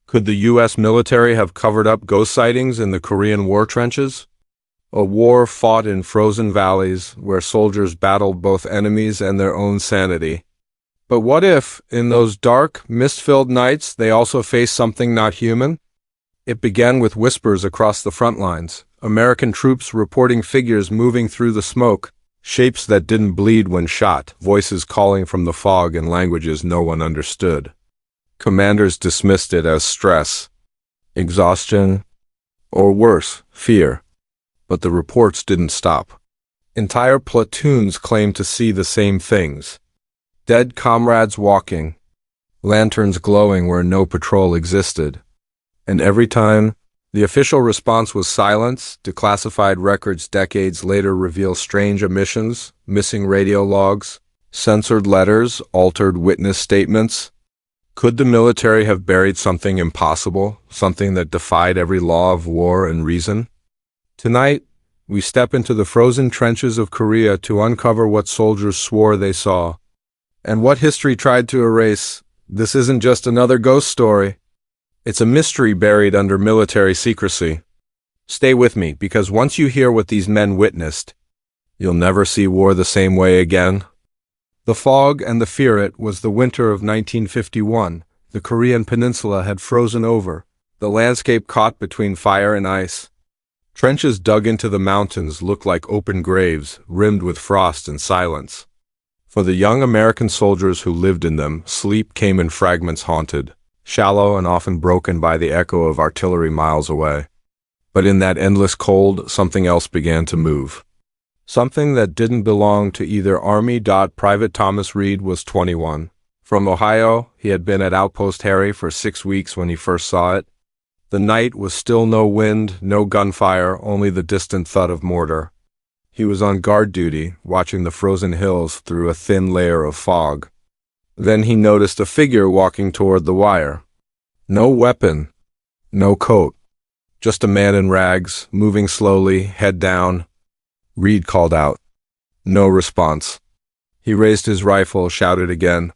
Could the U.S. military have covered up ghost sightings in the Korean War trenches? A war fought in frozen valleys where soldiers battled both enemies and their own sanity. But what if, in those dark, mist-filled nights, they also faced something not human? It began with whispers across the front lines, American troops reporting figures moving through the smoke, shapes that didn't bleed when shot, voices calling from the fog in languages no one understood. Commanders dismissed it as stress, exhaustion, or worse, fear. But the reports didn't stop. Entire platoons claimed to see the same things. Dead comrades walking, lanterns glowing where no patrol existed. And every time, the official response was silence. Declassified records decades later reveal strange omissions, missing radio logs, censored letters, altered witness statements. Could the military have buried something impossible, something that defied every law of war and reason? Tonight, we step into the frozen trenches of Korea to uncover what soldiers swore they saw, and what history tried to erase. This isn't just another ghost story. It's a mystery buried under military secrecy. Stay with me, because once you hear what these men witnessed, you'll never see war the same way again. The fog and the fear. It was the winter of 1951. The Korean peninsula had frozen over, the landscape caught between fire and ice. Trenches dug into the mountains looked like open graves, rimmed with frost and silence. For the young American soldiers who lived in them, sleep came in fragments haunted, shallow and often broken by the echo of artillery miles away. But in that endless cold, something else began to move. Something that didn't belong to either army. Private Thomas Reed was 21. From Ohio, he had been at Outpost Harry for 6 weeks when he first saw it. The night was still, no wind, no gunfire, only the distant thud of mortar. He was on guard duty, watching the frozen hills through a thin layer of fog. Then he noticed a figure walking toward the wire. No weapon, no coat, just a man in rags, moving slowly, head down. Reed called out. No response. He raised his rifle, shouted again,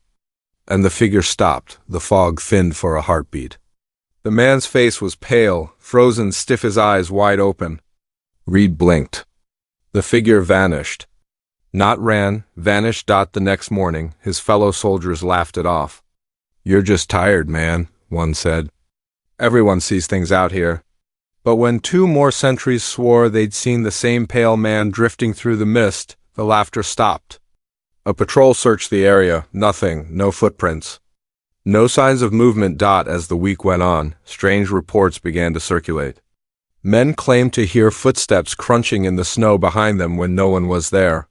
and the figure stopped, the fog thinned for a heartbeat. The man's face was pale, frozen stiff, his eyes wide open. Reed blinked. The figure vanished. Not ran, vanished. The next morning, his fellow soldiers laughed it off. You're just tired, man, one said. Everyone sees things out here. But when 2 more sentries swore they'd seen the same pale man drifting through the mist, the laughter stopped. A patrol searched the area. Nothing, no footprints. No signs of movement. As the week went on, strange reports began to circulate. Men claimed to hear footsteps crunching in the snow behind them when no one was there.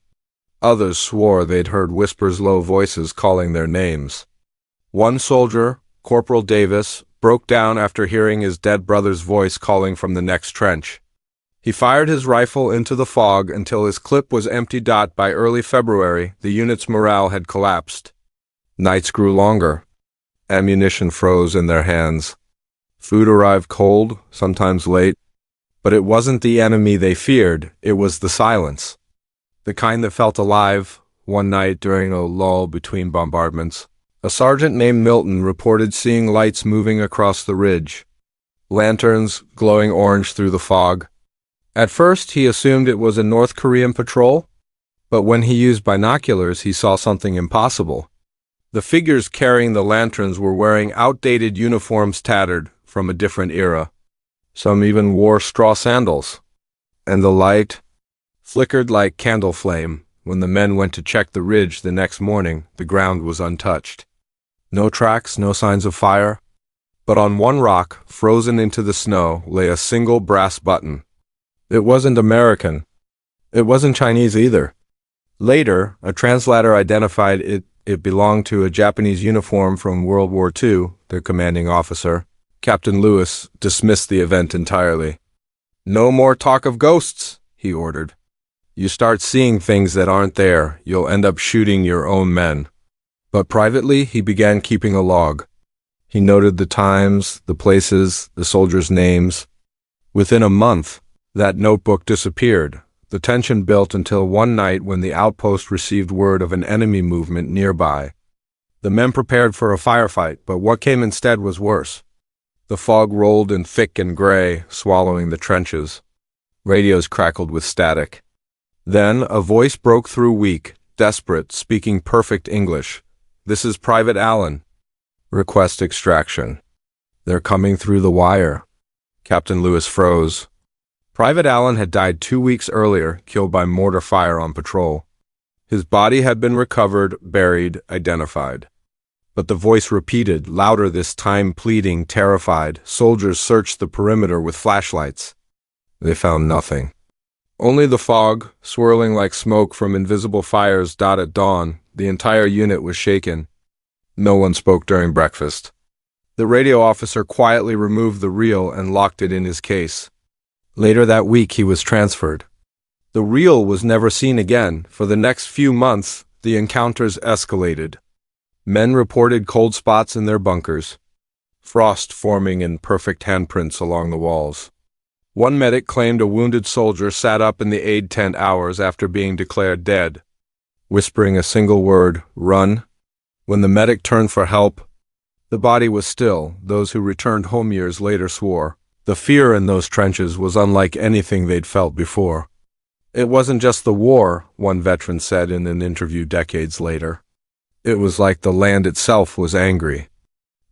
Others swore they'd heard whispers, low voices calling their names. One soldier, Corporal Davis, broke down after hearing his dead brother's voice calling from the next trench. He fired his rifle into the fog until his clip was empty. By early February, the unit's morale had collapsed. Nights grew longer. Ammunition froze in their hands. Food arrived cold, sometimes late. But it wasn't the enemy they feared, it was the silence. The kind that felt alive. One night during a lull between bombardments, a sergeant named Milton reported seeing lights moving across the ridge. Lanterns glowing orange through the fog. At first, he assumed it was a North Korean patrol, but when he used binoculars, he saw something impossible. The figures carrying the lanterns were wearing outdated uniforms, tattered from a different era. Some even wore straw sandals. And the light flickered like candle flame. When the men went to check the ridge the next morning, the ground was untouched. No tracks, no signs of fire. But on one rock, frozen into the snow, lay a single brass button. It wasn't American. It wasn't Chinese either. Later, a translator identified it belonged to a Japanese uniform from World War II. Their commanding officer, Captain Lewis, dismissed the event entirely. No more talk of ghosts, he ordered. You start seeing things that aren't there, you'll end up shooting your own men. But privately, he began keeping a log. He noted the times, the places, the soldiers' names. Within a month, that notebook disappeared. The tension built until one night when the outpost received word of an enemy movement nearby. The men prepared for a firefight, but what came instead was worse. The fog rolled in thick and gray, swallowing the trenches. Radios crackled with static. Then a voice broke through, weak, desperate, speaking perfect English. "This is Private Allen. Request extraction." "They're coming through the wire." Captain Lewis froze. Private Allen had died 2 weeks earlier, killed by mortar fire on patrol. His body had been recovered, buried, identified. But the voice repeated, louder this time, pleading, terrified. Soldiers searched the perimeter with flashlights. They found nothing. Only the fog, swirling like smoke from invisible fires. At dawn, the entire unit was shaken. No one spoke during breakfast. The radio officer quietly removed the reel and locked it in his case. Later that week, he was transferred. The reel was never seen again. For the next few months, the encounters escalated. Men reported cold spots in their bunkers, frost forming in perfect handprints along the walls. One medic claimed a wounded soldier sat up in the aid tent hours after being declared dead, whispering a single word, "Run." When the medic turned for help, the body was still. Those who returned home years later swore the fear in those trenches was unlike anything they'd felt before. It wasn't just the war, one veteran said in an interview decades later. It was like the land itself was angry,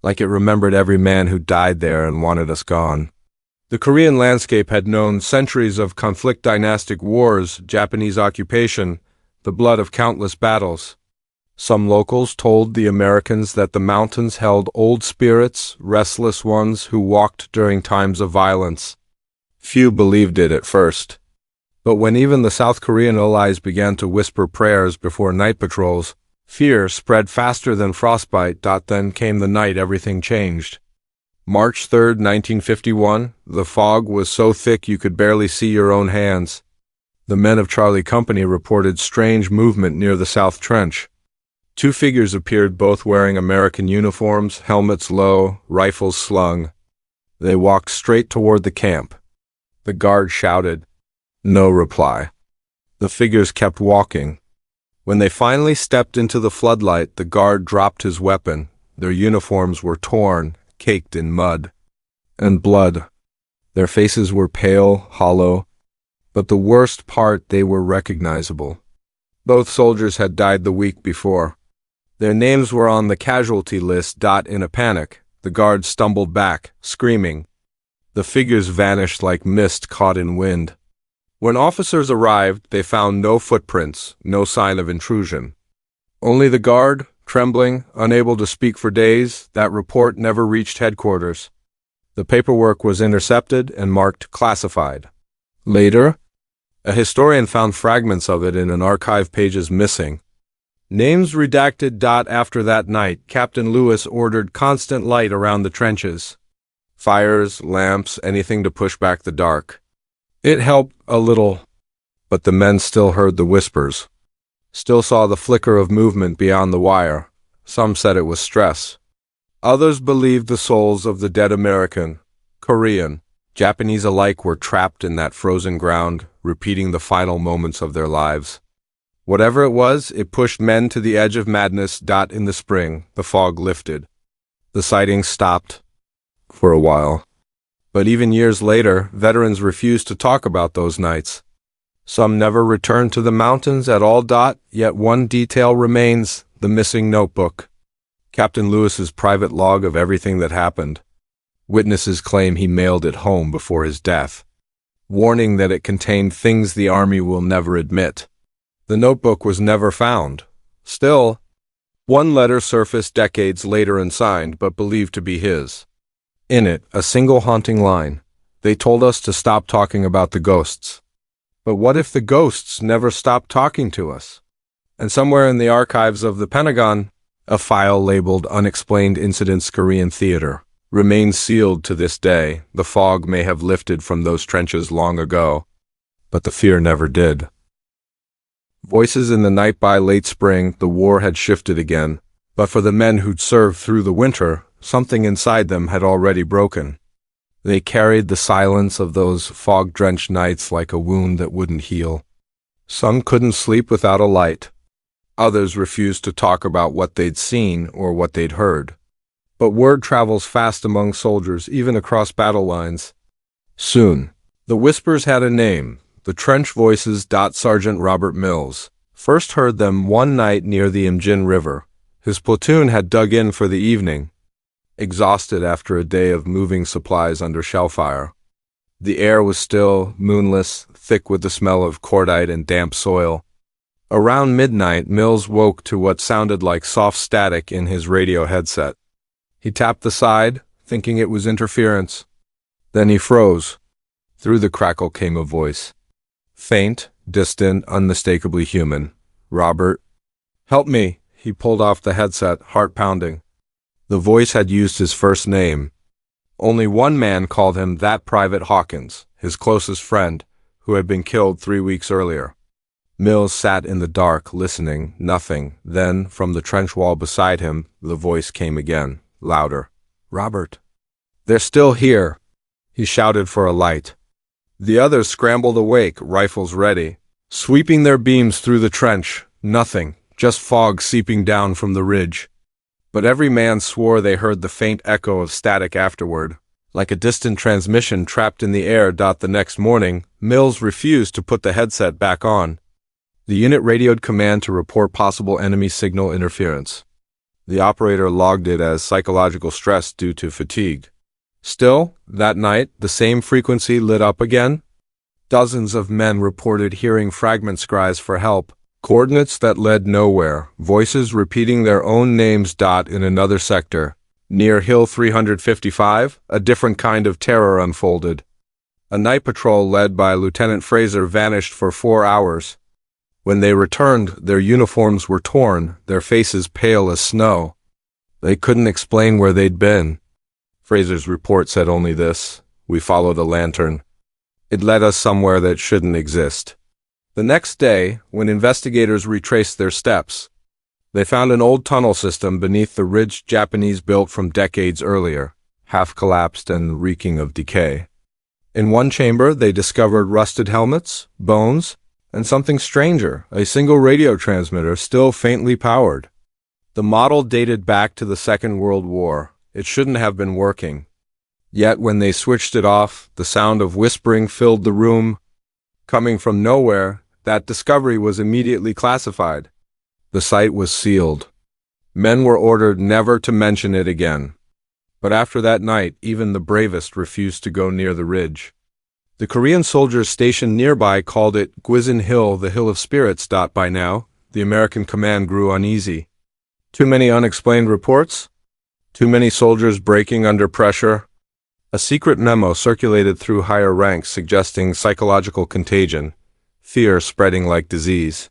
like it remembered every man who died there and wanted us gone. The Korean landscape had known centuries of conflict, dynastic wars, Japanese occupation, the blood of countless battles. Some locals told the Americans that the mountains held old spirits, restless ones who walked during times of violence. Few believed it at first. But when even the South Korean allies began to whisper prayers before night patrols, fear spread faster than frostbite. Then came the night everything changed. March 3, 1951, the fog was so thick you could barely see your own hands. The men of Charlie Company reported strange movement near the South Trench. 2 figures appeared, both wearing American uniforms, helmets low, rifles slung. They walked straight toward the camp. The guard shouted. No reply. The figures kept walking. When they finally stepped into the floodlight, the guard dropped his weapon. Their uniforms were torn, caked in mud and blood. Their faces were pale, hollow, but the worst part, they were recognizable. Both soldiers had died the week before. Their names were on the casualty list. In a panic, the guard stumbled back, screaming. The figures vanished like mist caught in wind. When officers arrived, they found no footprints, no sign of intrusion. Only the guard, trembling, unable to speak for days. That report never reached headquarters. The paperwork was intercepted and marked classified. Later, a historian found fragments of it in an archive, pages missing. Names redacted. After that night, Captain Lewis ordered constant light around the trenches. Fires, lamps, anything to push back the dark. It helped a little, but the men still heard the whispers, still saw the flicker of movement beyond the wire. Some said it was stress. Others believed the souls of the dead American, Korean, Japanese alike were trapped in that frozen ground, repeating the final moments of their lives. Whatever it was, it pushed men to the edge of madness. In the spring, the fog lifted. The sightings stopped for a while. But even years later, veterans refused to talk about those nights. Some never returned to the mountains at all. Yet one detail remains, the missing notebook. Captain Lewis's private log of everything that happened. Witnesses claim he mailed it home before his death, warning that it contained things the Army will never admit. The notebook was never found. Still, one letter surfaced decades later unsigned, but believed to be his. In it, a single haunting line. They told us to stop talking about the ghosts. But what if the ghosts never stopped talking to us? And somewhere in the archives of the Pentagon, a file labeled Unexplained Incidents Korean Theater remains sealed to this day. The fog may have lifted from those trenches long ago, but the fear never did. Voices in the night. By late spring, the war had shifted again, but for the men who'd served through the winter, something inside them had already broken. They carried the silence of those fog-drenched nights like a wound that wouldn't heal. Some couldn't sleep without a light. Others refused to talk about what they'd seen or what they'd heard. But word travels fast among soldiers, even across battle lines. Soon, the whispers had a name, the trench voices. Sergeant Robert Mills first heard them one night near the Imjin River. His platoon had dug in for the evening, exhausted after a day of moving supplies under shell fire. The air was still, moonless, thick with the smell of cordite and damp soil. Around midnight, Mills woke to what sounded like soft static in his radio headset. He tapped the side, thinking it was interference. Then he froze. Through the crackle came a voice. Faint, distant, unmistakably human. "Robert." "Help me." He pulled off the headset, heart pounding. The voice had used his first name. Only one man called him that: Private Hawkins, his closest friend, who had been killed 3 weeks earlier. Mills sat in the dark, listening, nothing. Then, from the trench wall beside him, the voice came again, louder. "Robert." "They're still here." He shouted for a light. The others scrambled awake, rifles ready, sweeping their beams through the trench. Nothing, just fog seeping down from the ridge. But every man swore they heard the faint echo of static afterward, like a distant transmission trapped in the air. The next morning, Mills refused to put the headset back on. The unit radioed command to report possible enemy signal interference. The operator logged it as psychological stress due to fatigue. Still, that night, the same frequency lit up again. Dozens of men reported hearing fragment cries for help, coordinates that led nowhere, voices repeating their own names. In another sector, near Hill 355, a different kind of terror unfolded. A night patrol led by Lieutenant Fraser vanished for 4 hours. When they returned, their uniforms were torn, their faces pale as snow. They couldn't explain where they'd been. Fraser's report said only this: "We followed a lantern. It led us somewhere that shouldn't exist." The next day, when investigators retraced their steps, they found an old tunnel system beneath the ridge Japanese built from decades earlier, half collapsed and reeking of decay. In one chamber, they discovered rusted helmets, bones, and something stranger, a single radio transmitter still faintly powered. The model dated back to the Second World War. It shouldn't have been working. Yet when they switched it off, the sound of whispering filled the room. Coming from nowhere, that discovery was immediately classified. The site was sealed. Men were ordered never to mention it again. But after that night, even the bravest refused to go near the ridge. The Korean soldiers stationed nearby called it Guizin Hill, the Hill of Spirits. By now, the American command grew uneasy. Too many unexplained reports? Too many soldiers breaking under pressure? A secret memo circulated through higher ranks suggesting psychological contagion, fear spreading like disease.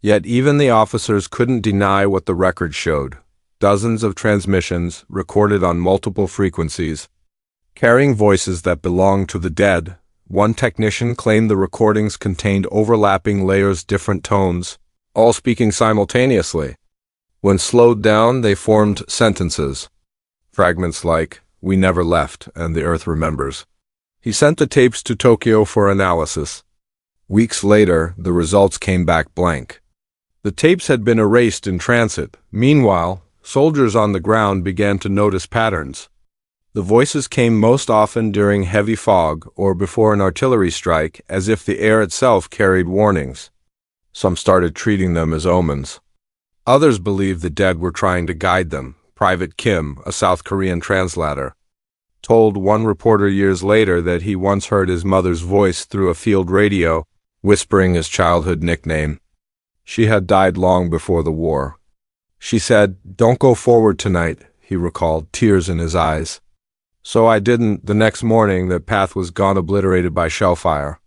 Yet even the officers couldn't deny what the record showed. Dozens of transmissions, recorded on multiple frequencies, carrying voices that belonged to the dead. One technician claimed the recordings contained overlapping layers, different tones, all speaking simultaneously. When slowed down, they formed sentences. Fragments like, "We never left, and the earth remembers." He sent the tapes to Tokyo for analysis. Weeks later, the results came back blank. The tapes had been erased in transit. Meanwhile, soldiers on the ground began to notice patterns. The voices came most often during heavy fog or before an artillery strike, as if the air itself carried warnings. Some started treating them as omens. Others believed the dead were trying to guide them. Private Kim, a South Korean translator, told one reporter years later that he once heard his mother's voice through a field radio, whispering his childhood nickname. She had died long before the war. She said, "Don't go forward tonight," he recalled, tears in his eyes. So I didn't. The next morning, the path was gone, obliterated by shellfire.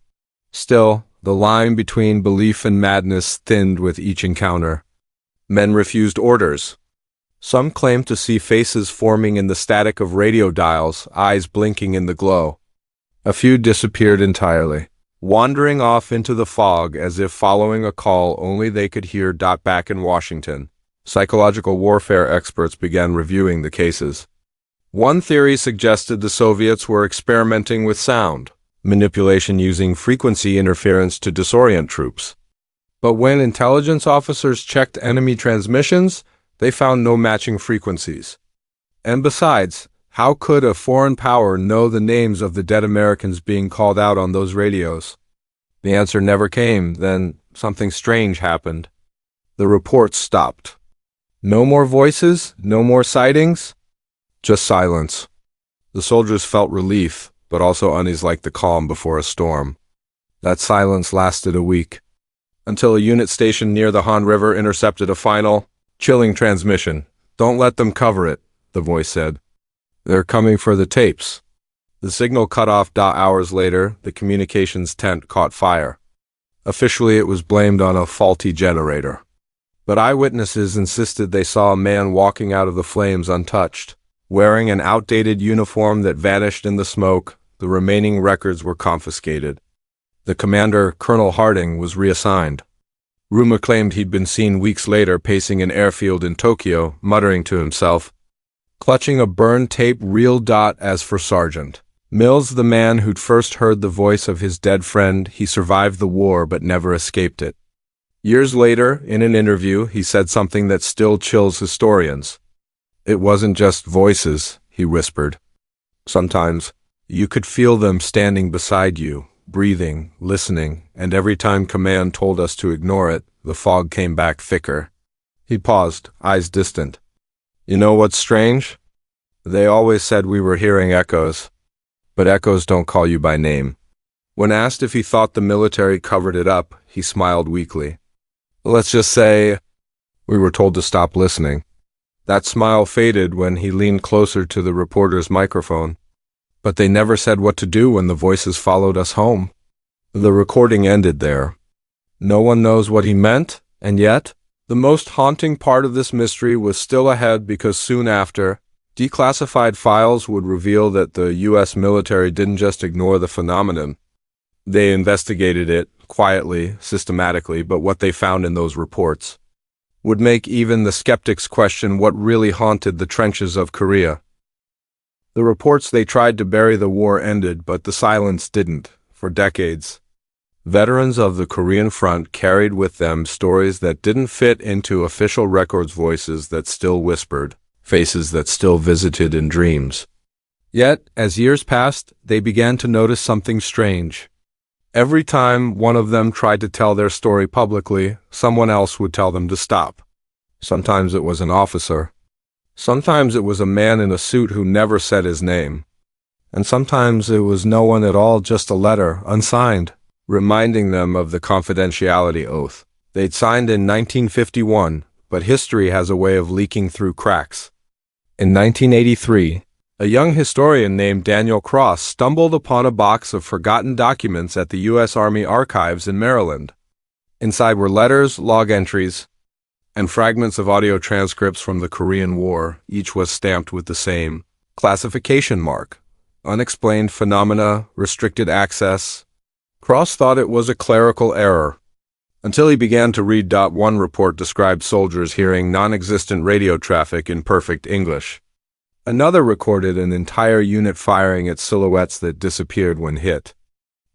Still, the line between belief and madness thinned with each encounter. Men refused orders. Some claimed to see faces forming in the static of radio dials, eyes blinking in the glow. A few disappeared entirely, wandering off into the fog as if following a call only they could hear. Back in Washington, psychological warfare experts began reviewing the cases. One theory suggested the Soviets were experimenting with sound manipulation using frequency interference to disorient troops. But when intelligence officers checked enemy transmissions, they found no matching frequencies. And besides, how could a foreign power know the names of the dead Americans being called out on those radios? The answer never came. Then something strange happened. The reports stopped. No more voices, no more sightings, just silence. The soldiers felt relief, but also unease like the calm before a storm. That silence lasted a week, until a unit stationed near the Han River intercepted a final, chilling transmission. "Don't let them cover it," the voice said. "They're coming for the tapes." The signal cut off. Hours later, the communications tent caught fire. Officially, it was blamed on a faulty generator. But eyewitnesses insisted they saw a man walking out of the flames untouched, wearing an outdated uniform that vanished in the smoke. The remaining records were confiscated. The commander, Colonel Harding, was reassigned. Rumor claimed he'd been seen weeks later pacing an airfield in Tokyo, muttering to himself, clutching a burned tape reel. As for Sergeant Mills, the man who'd first heard the voice of his dead friend, he survived the war but never escaped it. Years later, in an interview, he said something that still chills historians. "It wasn't just voices," he whispered. "Sometimes you could feel them standing beside you, breathing, listening, and every time command told us to ignore it, the fog came back thicker." He paused, eyes distant. "You know what's strange? They always said we were hearing echoes, but echoes don't call you by name." When asked if he thought the military covered it up, he smiled weakly. "Let's just say we were told to stop listening." That smile faded when he leaned closer to the reporter's microphone. "But they never said what to do when the voices followed us home." The recording ended there. No one knows what he meant, and yet, the most haunting part of this mystery was still ahead, because soon after, declassified files would reveal that the U.S. military didn't just ignore the phenomenon. They investigated it, quietly, systematically, but what they found in those reports would make even the skeptics question what really haunted the trenches of Korea. The reports they tried to bury the war ended, but the silence didn't. For decades, veterans of the Korean front carried with them stories that didn't fit into official records, voices that still whispered, faces that still visited in dreams. Yet, as years passed, they began to notice something strange. Every time one of them tried to tell their story publicly, someone else would tell them to stop. Sometimes it was an officer. Sometimes it was a man in a suit who never said his name. And sometimes it was no one at all, just a letter, unsigned, reminding them of the confidentiality oath they'd signed in 1951, but history has a way of leaking through cracks. In 1983, a young historian named Daniel Cross stumbled upon a box of forgotten documents at the U.S. Army Archives in Maryland. Inside were letters, log entries, and fragments of audio transcripts from the Korean War. Each was stamped with the same classification mark: unexplained phenomena, restricted access. Cross thought it was a clerical error, until he began to read. One report described soldiers hearing non-existent radio traffic in perfect English. Another recorded an entire unit firing at silhouettes that disappeared when hit.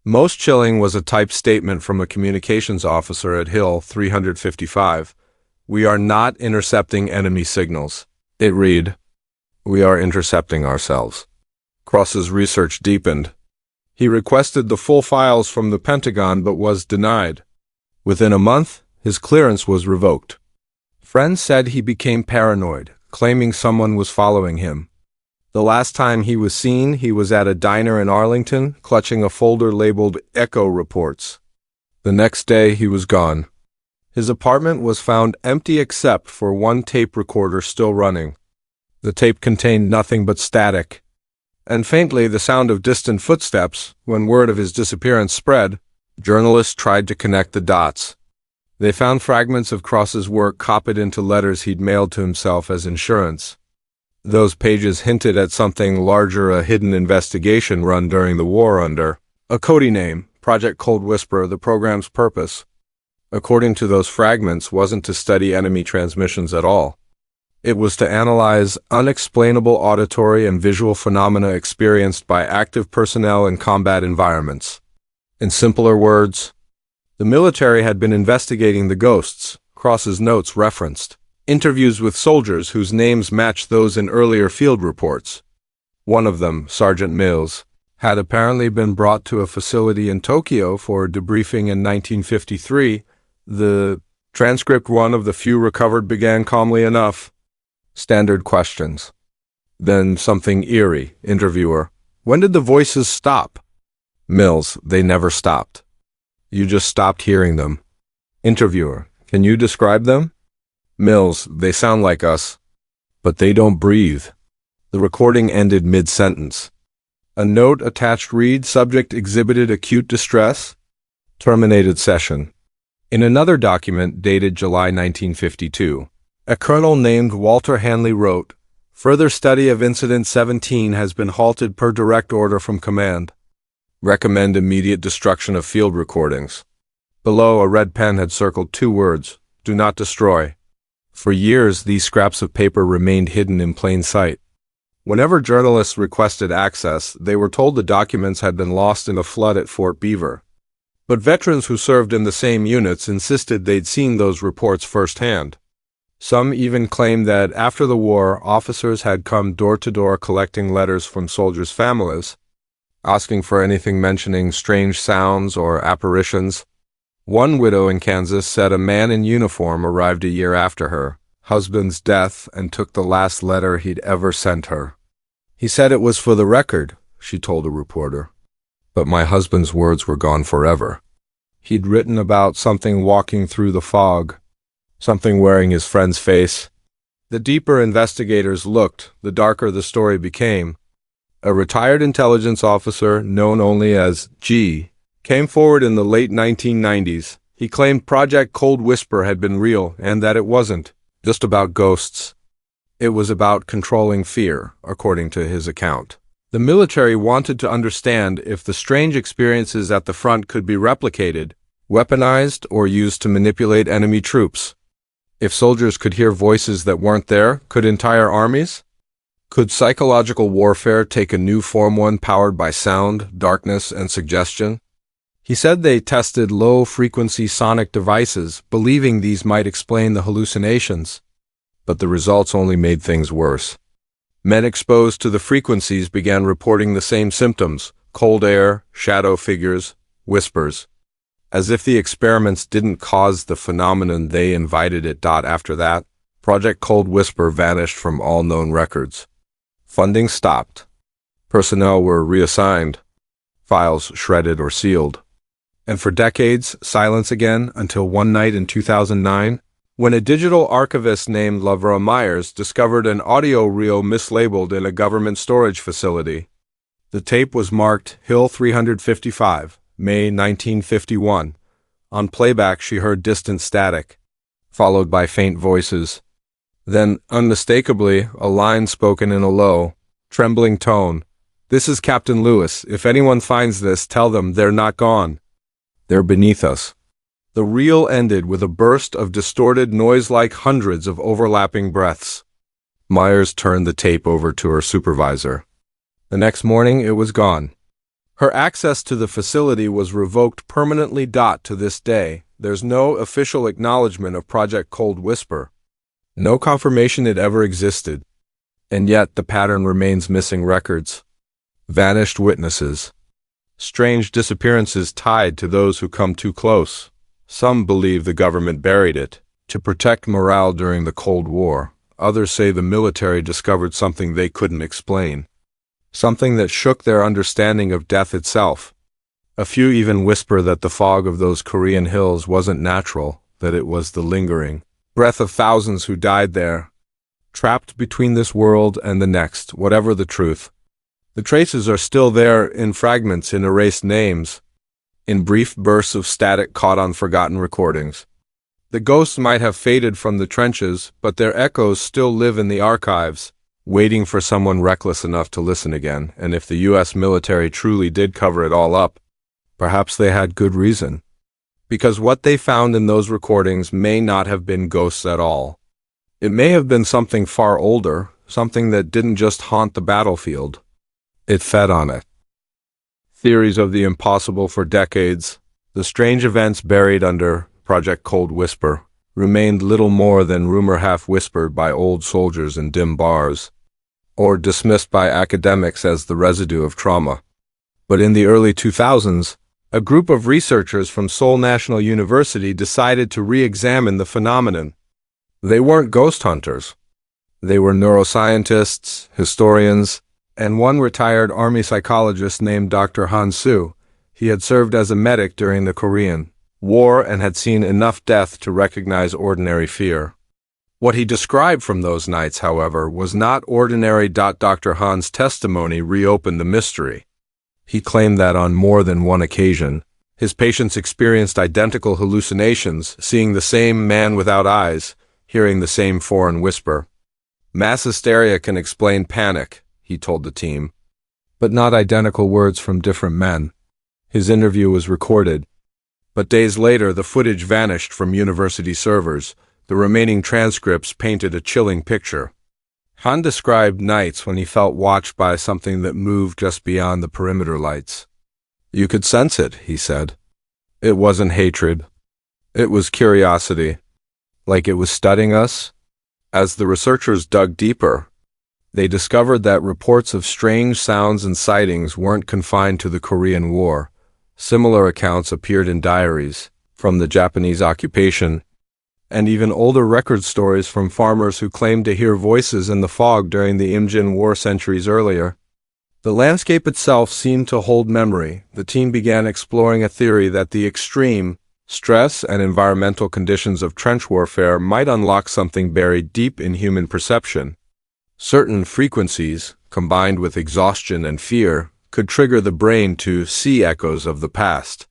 Most chilling was a typed statement from a communications officer at Hill 355. "We are not intercepting enemy signals." It read, "We are intercepting ourselves." Cross's research deepened. He requested the full files from the Pentagon but was denied. Within a month, his clearance was revoked. Friends said he became paranoid, claiming someone was following him. The last time he was seen, he was at a diner in Arlington, clutching a folder labeled Echo Reports. The next day, he was gone. His apartment was found empty except for one tape recorder still running. The tape contained nothing but static, and faintly the sound of distant footsteps. When word of his disappearance spread, journalists tried to connect the dots. They found fragments of Cross's work copied into letters he'd mailed to himself as insurance. Those pages hinted at something larger, a hidden investigation run during the war under a code name, Project Cold Whisper. The program's purpose, according to those fragments, wasn't to study enemy transmissions at all. It was to analyze unexplainable auditory and visual phenomena experienced by active personnel in combat environments. In simpler words, the military had been investigating the ghosts Cross's notes referenced. Interviews with soldiers whose names matched those in earlier field reports. One of them, Sergeant Mills, had apparently been brought to a facility in Tokyo for debriefing in 1953. The transcript, one of the few recovered, began calmly enough. Standard questions. Then something eerie. Interviewer: when did the voices stop? Mills: they never stopped. You just stopped hearing them. Interviewer: can you describe them? Mills: they sound like us, but they don't breathe. The recording ended mid-sentence. A note attached reads: subject exhibited acute distress. Terminated session. In another document dated July 1952, a colonel named Walter Hanley wrote, further study of Incident 17 has been halted per direct order from command. Recommend immediate destruction of field recordings. Below, a red pen had circled 2 words, do not destroy. For years, these scraps of paper remained hidden in plain sight. Whenever journalists requested access, they were told the documents had been lost in a flood at Fort Beaver. But veterans who served in the same units insisted they'd seen those reports firsthand. Some even claimed that after the war, officers had come door to door collecting letters from soldiers' families, asking for anything mentioning strange sounds or apparitions. One widow in Kansas said a man in uniform arrived a year after her husband's death and took the last letter he'd ever sent her. He said it was for the record, she told a reporter. But my husband's words were gone forever. He'd written about something walking through the fog, something wearing his friend's face. The deeper investigators looked, the darker the story became. A retired intelligence officer, known only as G, came forward in the late 1990s. He claimed Project Cold Whisper had been real and that it wasn't just about ghosts. It was about controlling fear, according to his account. The military wanted to understand if the strange experiences at the front could be replicated, weaponized, or used to manipulate enemy troops. If soldiers could hear voices that weren't there, could entire armies? Could psychological warfare take a new form, one powered by sound, darkness, and suggestion? He said they tested low-frequency sonic devices, believing these might explain the hallucinations. But the results only made things worse. Men exposed to the frequencies began reporting the same symptoms: cold air, shadow figures, whispers. As if the experiments didn't cause the phenomenon, they invited it. After that, Project Cold Whisper vanished from all known records. Funding stopped. Personnel were reassigned. Files shredded or sealed. And for decades, silence again, until one night in 2009, when a digital archivist named Lavra Myers discovered an audio reel mislabeled in a government storage facility. The tape was marked Hill 355, May 1951. On playback, she heard distant static, followed by faint voices. Then, unmistakably, a line spoken in a low, trembling tone. This is Captain Lewis. If anyone finds this, tell them they're not gone. They're beneath us. The reel ended with a burst of distorted noise like hundreds of overlapping breaths. Myers turned the tape over to her supervisor. The next morning, it was gone. Her access to the facility was revoked permanently. To this day, there's no official acknowledgement of Project Cold Whisper. No confirmation it ever existed. And yet the pattern remains: missing records, vanished witnesses, strange disappearances tied to those who come too close. Some believe the government buried it to protect morale during the Cold War. Others say the military discovered something they couldn't explain, something that shook their understanding of death itself. A few even whisper that the fog of those Korean hills wasn't natural, that it was the lingering breath of thousands who died there, trapped between this world and the next. Whatever the truth, the traces are still there, in fragments, in erased names, in brief bursts of static caught on forgotten recordings. The ghosts might have faded from the trenches, but their echoes still live in the archives, waiting for someone reckless enough to listen again. And if the U.S. military truly did cover it all up, perhaps they had good reason. Because what they found in those recordings may not have been ghosts at all. It may have been something far older, something that didn't just haunt the battlefield. It fed on it. Theories of the impossible for decades, the strange events buried under Project Cold Whisper, remained little more than rumor half-whispered by old soldiers in dim bars, or dismissed by academics as the residue of trauma. But in the early 2000s, a group of researchers from Seoul National University decided to re-examine the phenomenon. They weren't ghost hunters. They were neuroscientists, historians, and one retired army psychologist named Dr. Han Soo. He had served as a medic during the Korean War and had seen enough death to recognize ordinary fear. What he described from those nights, however, was not ordinary. Dr. Han's testimony reopened the mystery. He claimed that on more than one occasion, his patients experienced identical hallucinations, seeing the same man without eyes, hearing the same foreign whisper. Mass hysteria can explain panic, he told the team, but not identical words from different men. His interview was recorded, but days later the footage vanished from university servers. The remaining transcripts painted a chilling picture. Han described nights when he felt watched by something that moved just beyond the perimeter lights. You could sense it, he said. It wasn't hatred. It was curiosity, like it was studying us. As the researchers dug deeper, they discovered that reports of strange sounds and sightings weren't confined to the Korean War. Similar accounts appeared in diaries from the Japanese occupation, and even older record stories from farmers who claimed to hear voices in the fog during the Imjin War centuries earlier. The landscape itself seemed to hold memory. The team began exploring a theory that the extreme stress and environmental conditions of trench warfare might unlock something buried deep in human perception. Certain frequencies, combined with exhaustion and fear, could trigger the brain to see echoes of the past.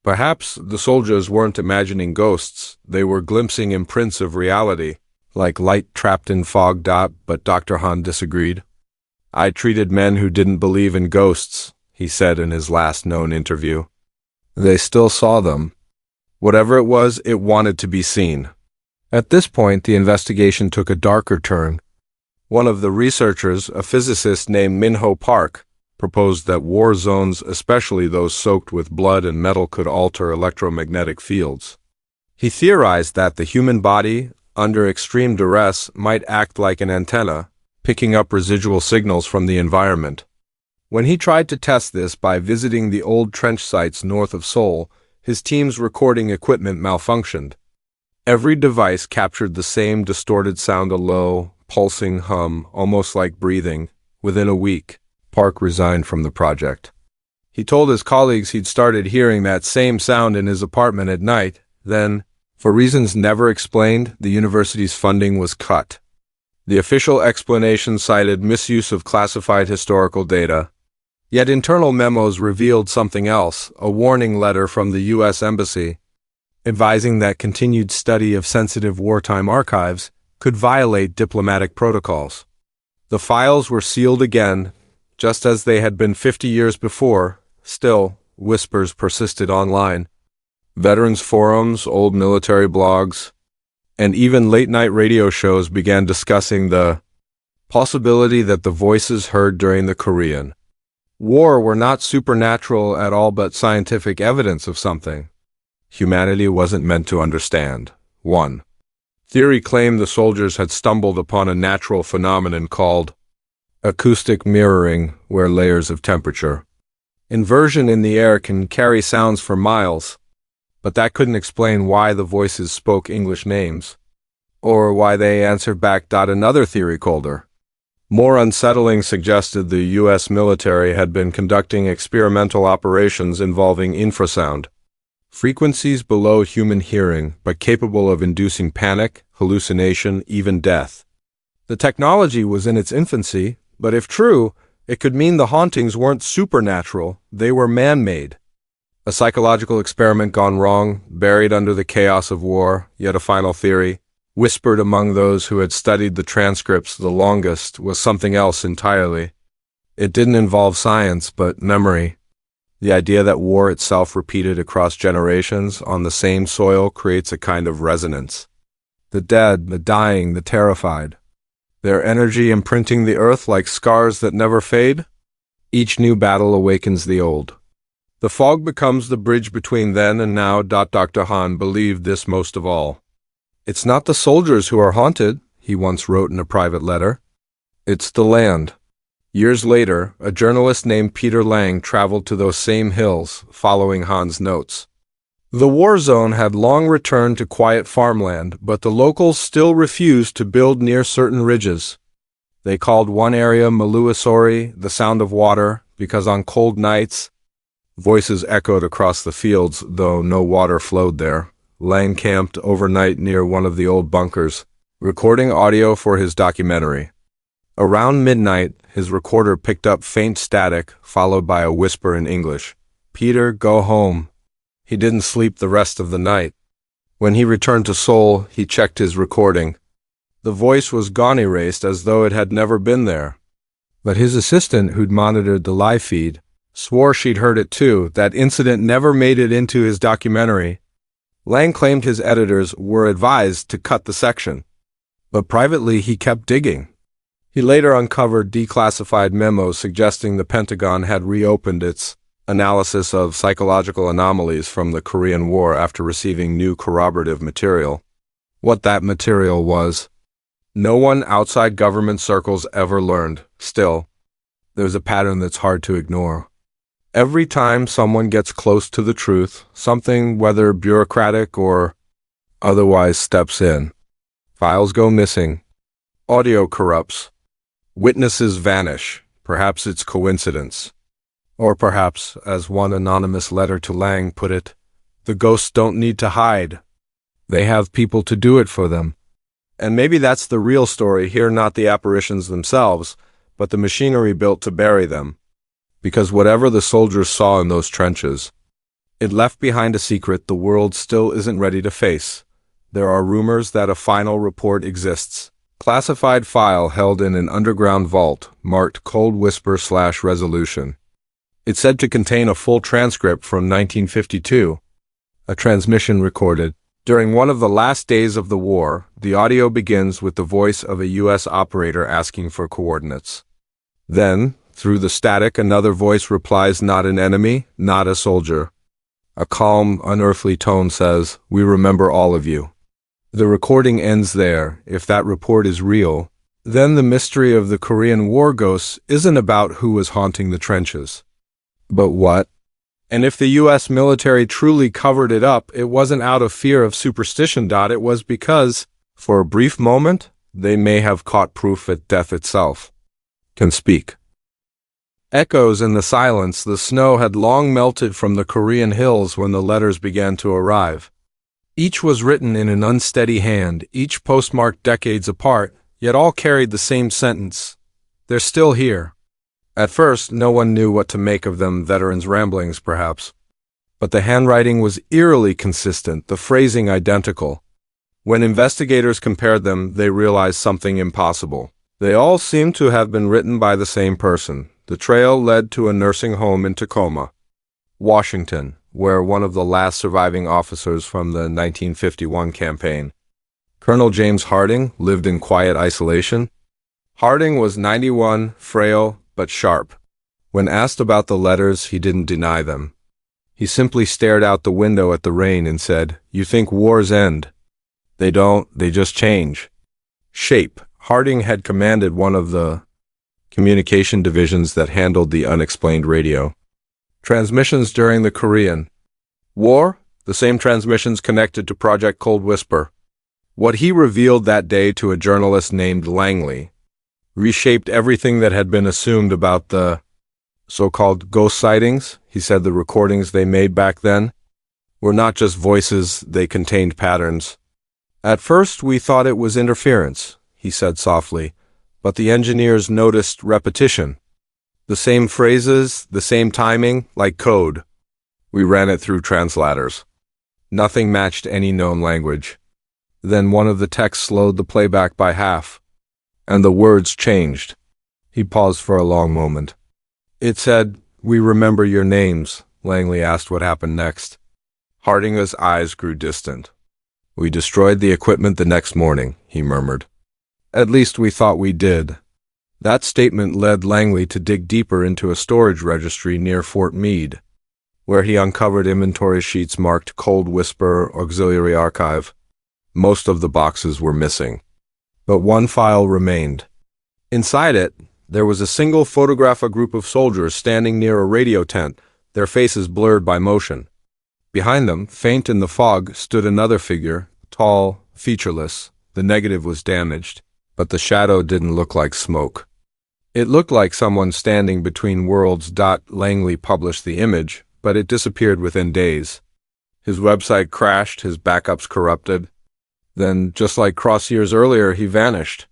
Perhaps the soldiers weren't imagining ghosts, they were glimpsing imprints of reality, like light trapped in fog. But Dr. Han disagreed. I treated men who didn't believe in ghosts, he said in his last known interview. They still saw them. Whatever it was, it wanted to be seen. At this point, the investigation took a darker turn. One of the researchers, a physicist named Min-ho Park, proposed that war zones, especially those soaked with blood and metal, could alter electromagnetic fields. He theorized that the human body, under extreme duress, might act like an antenna, picking up residual signals from the environment. When he tried to test this by visiting the old trench sites north of Seoul, his team's recording equipment malfunctioned. Every device captured the same distorted sound, a low, pulsing hum, almost like breathing. Within a week, Park resigned from the project. He told his colleagues he'd started hearing that same sound in his apartment at night. Then, for reasons never explained, the university's funding was cut. The official explanation cited misuse of classified historical data. Yet internal memos revealed something else, a warning letter from the U.S. Embassy, advising that continued study of sensitive wartime archives could violate diplomatic protocols. The files were sealed again, just as they had been 50 years before. Still, whispers persisted online. Veterans forums, old military blogs, and even late-night radio shows began discussing the possibility that the voices heard during the Korean War were not supernatural at all, but scientific evidence of something humanity wasn't meant to understand. 1. Theory claimed the soldiers had stumbled upon a natural phenomenon called acoustic mirroring, where layers of temperature, inversion in the air can carry sounds for miles, but that couldn't explain why the voices spoke English names, or why they answered back. Another theory, colder, more unsettling, suggested the U.S. military had been conducting experimental operations involving infrasound, frequencies below human hearing, but capable of inducing panic, hallucination, even death. The technology was in its infancy, but if true, it could mean the hauntings weren't supernatural, they were man-made. A psychological experiment gone wrong, buried under the chaos of war. Yet a final theory, whispered among those who had studied the transcripts the longest, was something else entirely. It didn't involve science, but memory. The idea that war itself, repeated across generations on the same soil, creates a kind of resonance. The dead, the dying, the terrified, their energy imprinting the earth like scars that never fade. Each new battle awakens the old. The fog becomes the bridge between then and now. Dr. Han believed this most of all. "It's not the soldiers who are haunted," he once wrote in a private letter. "It's the land." Years later, a journalist named Peter Lang traveled to those same hills, following Hans' notes. The war zone had long returned to quiet farmland, but the locals still refused to build near certain ridges. They called one area Maluasori, the sound of water, because on cold nights, voices echoed across the fields, though no water flowed there. Lang camped overnight near one of the old bunkers, recording audio for his documentary. Around midnight, his recorder picked up faint static, followed by a whisper in English. "Peter, go home." He didn't sleep the rest of the night. When he returned to Seoul, he checked his recording. The voice was gone, erased, as though it had never been there. But his assistant, who'd monitored the live feed, swore she'd heard it too. That incident never made it into his documentary. Lang claimed his editors were advised to cut the section. But privately, he kept digging. He later uncovered declassified memos suggesting the Pentagon had reopened its analysis of psychological anomalies from the Korean War after receiving new corroborative material. What that material was, no one outside government circles ever learned. Still, there's a pattern that's hard to ignore. Every time someone gets close to the truth, something, whether bureaucratic or otherwise, steps in. Files go missing. Audio corrupts. Witnesses vanish. Perhaps it's coincidence. Or perhaps, as one anonymous letter to Lang put it, the ghosts don't need to hide. They have people to do it for them. And maybe that's the real story here, not the apparitions themselves, but the machinery built to bury them. Because whatever the soldiers saw in those trenches, it left behind a secret the world still isn't ready to face. There are rumors that a final report exists. Classified file held in an underground vault, marked Cold Whisper/Resolution. It's said to contain a full transcript from 1952, a transmission recorded during one of the last days of the war. The audio begins with the voice of a U.S. operator asking for coordinates. Then, through the static, another voice replies, "Not an enemy, not a soldier." A calm, unearthly tone says, "We remember all of you." The recording ends there. If that report is real, then the mystery of the Korean War ghosts isn't about who was haunting the trenches. But what? And if the U.S. military truly covered it up, it wasn't out of fear of superstition. It was because, for a brief moment, they may have caught proof that death itself can speak. Echoes in the silence. The snow had long melted from the Korean hills when the letters began to arrive. Each was written in an unsteady hand, each postmarked decades apart, yet all carried the same sentence. They're still here. At first, no one knew what to make of them, veterans' ramblings perhaps. But the handwriting was eerily consistent, the phrasing identical. When investigators compared them, they realized something impossible. They all seemed to have been written by the same person. The trail led to a nursing home in Tacoma, Washington, where one of the last surviving officers from the 1951 campaign, Colonel James Harding, lived in quiet isolation. Harding was 91, frail, but sharp. When asked about the letters, he didn't deny them. He simply stared out the window at the rain and said, "You think wars end? They don't, they just change shape." Harding had commanded one of the communication divisions that handled the unexplained radio transmissions during the Korean War, the same transmissions connected to Project Cold Whisper. What he revealed that day to a journalist named Langley reshaped everything that had been assumed about the so-called ghost sightings. He said the recordings they made back then were not just voices, they contained patterns. "At first we thought it was interference," he said softly, "but the engineers noticed repetition. The same phrases, the same timing, like code. We ran it through translators. Nothing matched any known language. Then one of the techs slowed the playback by half, and the words changed." He paused for a long moment. "It said, 'We remember your names.'" Langley asked what happened next. Harding's eyes grew distant. "We destroyed the equipment the next morning," he murmured. "At least we thought we did." That statement led Langley to dig deeper into a storage registry near Fort Meade, where he uncovered inventory sheets marked Cold Whisper Auxiliary Archive. Most of the boxes were missing, but one file remained. Inside it, there was a single photograph of a group of soldiers standing near a radio tent, their faces blurred by motion. Behind them, faint in the fog, stood another figure, tall, featureless. The negative was damaged, but the shadow didn't look like smoke. It looked like someone standing between worlds. Langley published the image, but it disappeared within days. His website crashed, his backups corrupted. Then, just like Cross years earlier, he vanished.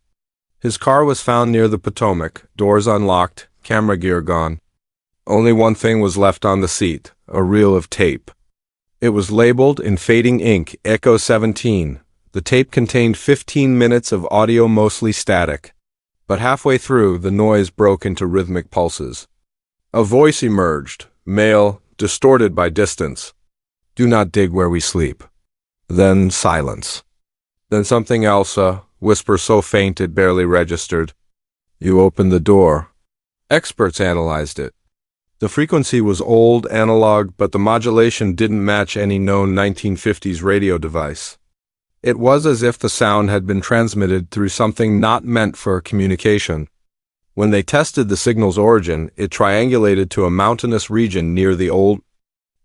His car was found near the Potomac, doors unlocked, camera gear gone. Only one thing was left on the seat, a reel of tape. It was labeled in fading ink, Echo 17. The tape contained 15 minutes of audio, mostly static. But halfway through, the noise broke into rhythmic pulses. A voice emerged, male, distorted by distance. "Do not dig where we sleep." Then silence. Then something else, a whisper so faint it barely registered. "You opened the door." Experts analyzed it. The frequency was old, analog, but the modulation didn't match any known 1950s radio device. It was as if the sound had been transmitted through something not meant for communication. When they tested the signal's origin, it triangulated to a mountainous region near the old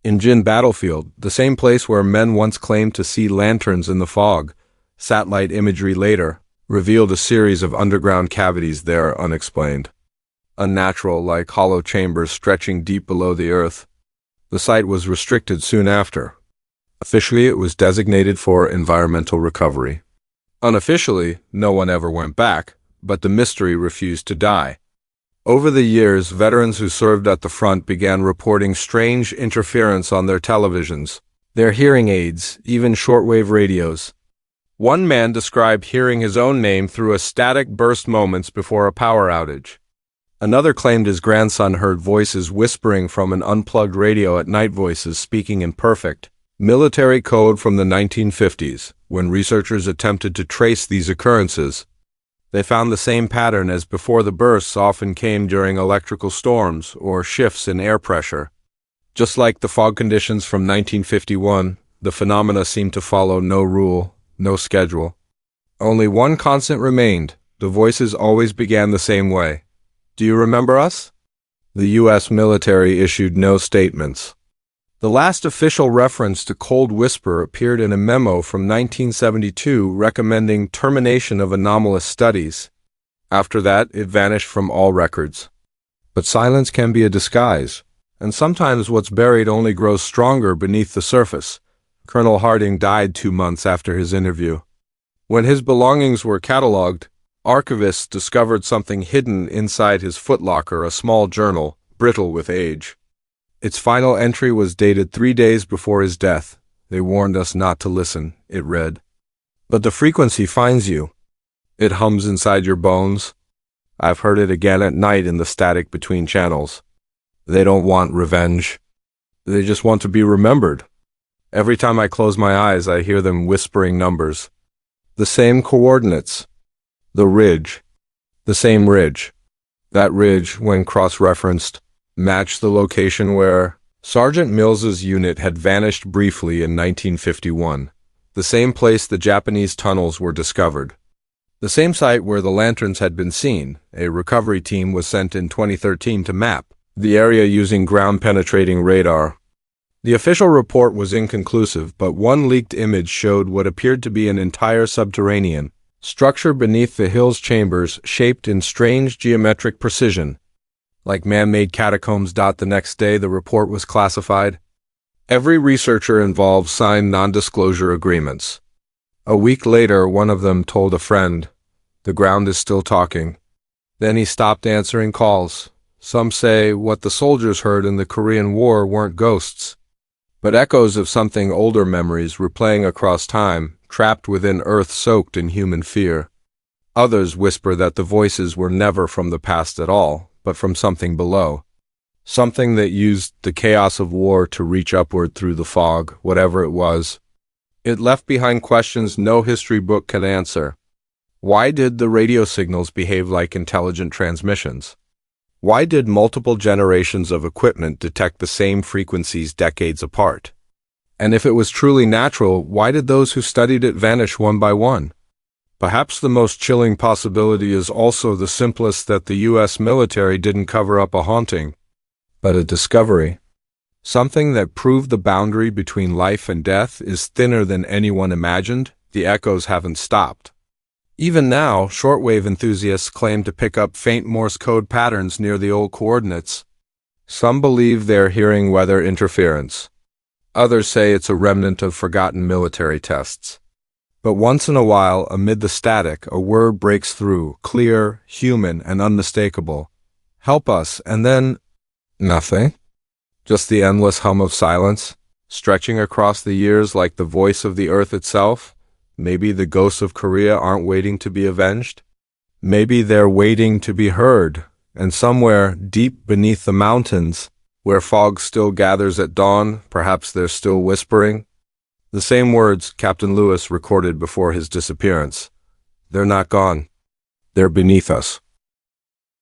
Indian battlefield, the same place where men once claimed to see lanterns in the fog. Satellite imagery later revealed a series of underground cavities there unexplained. Unnatural, like hollow chambers stretching deep below the earth. The site was restricted soon after. Officially, it was designated for environmental recovery. Unofficially, no one ever went back, but the mystery refused to die. Over the years, veterans who served at the front began reporting strange interference on their televisions, their hearing aids, even shortwave radios. One man described hearing his own name through a static burst moments before a power outage. Another claimed his grandson heard voices whispering from an unplugged radio at night, voices speaking in perfect military code from the 1950s. When researchers attempted to trace these occurrences, they found the same pattern as before. The bursts often came during electrical storms or shifts in air pressure. Just like the fog conditions from 1951, the phenomena seemed to follow no rule, no schedule. Only one constant remained. The voices always began the same way. "Do you remember us?" The U.S. military issued no statements. The last official reference to cold whisper appeared in a memo from 1972 recommending termination of anomalous studies. After that, it vanished from all records. But silence can be a disguise, and sometimes what's buried only grows stronger beneath the surface. Colonel Harding died 2 months after his interview. When his belongings were cataloged, archivists discovered something hidden inside his footlocker, a small journal, brittle with age. Its final entry was dated 3 days before his death. "They warned us not to listen," it read. "But the frequency finds you. It hums inside your bones. I've heard it again at night in the static between channels. They don't want revenge. They just want to be remembered. Every time I close my eyes, I hear them whispering numbers. The same coordinates. The ridge. The same ridge. That ridge, when cross-referenced, matched the location where Sergeant Mills's unit had vanished briefly in 1951, the same place the Japanese tunnels were discovered, the same site where the lanterns had been seen. A recovery team was sent in 2013 to map the area using ground-penetrating radar. The official report was inconclusive, but one leaked image showed what appeared to be an entire subterranean structure beneath the hill's chambers, shaped in strange geometric precision, like man-made catacombs. The next day, the report was classified. Every researcher involved signed non-disclosure agreements. A week later, one of them told a friend, "The ground is still talking." Then he stopped answering calls. Some say what the soldiers heard in the Korean War weren't ghosts, but echoes of something older, memories replaying across time, trapped within earth, soaked in human fear. Others whisper that the voices were never from the past at all, but from something below. Something that used the chaos of war to reach upward through the fog, whatever it was. It left behind questions no history book could answer. Why did the radio signals behave like intelligent transmissions? Why did multiple generations of equipment detect the same frequencies decades apart? And if it was truly natural, why did those who studied it vanish one by one? Perhaps the most chilling possibility is also the simplest, that the U.S. military didn't cover up a haunting, but a discovery. Something that proved the boundary between life and death is thinner than anyone imagined. The echoes haven't stopped. Even now, shortwave enthusiasts claim to pick up faint Morse code patterns near the old coordinates. Some believe they're hearing weather interference. Others say it's a remnant of forgotten military tests. But once in a while, amid the static, a word breaks through, clear, human, and unmistakable. Help us, and then nothing. Just the endless hum of silence, stretching across the years like the voice of the earth itself. Maybe the ghosts of Korea aren't waiting to be avenged. Maybe they're waiting to be heard, and somewhere deep beneath the mountains, where fog still gathers at dawn, perhaps they're still whispering. The same words Captain Lewis recorded before his disappearance. They're not gone. They're beneath us.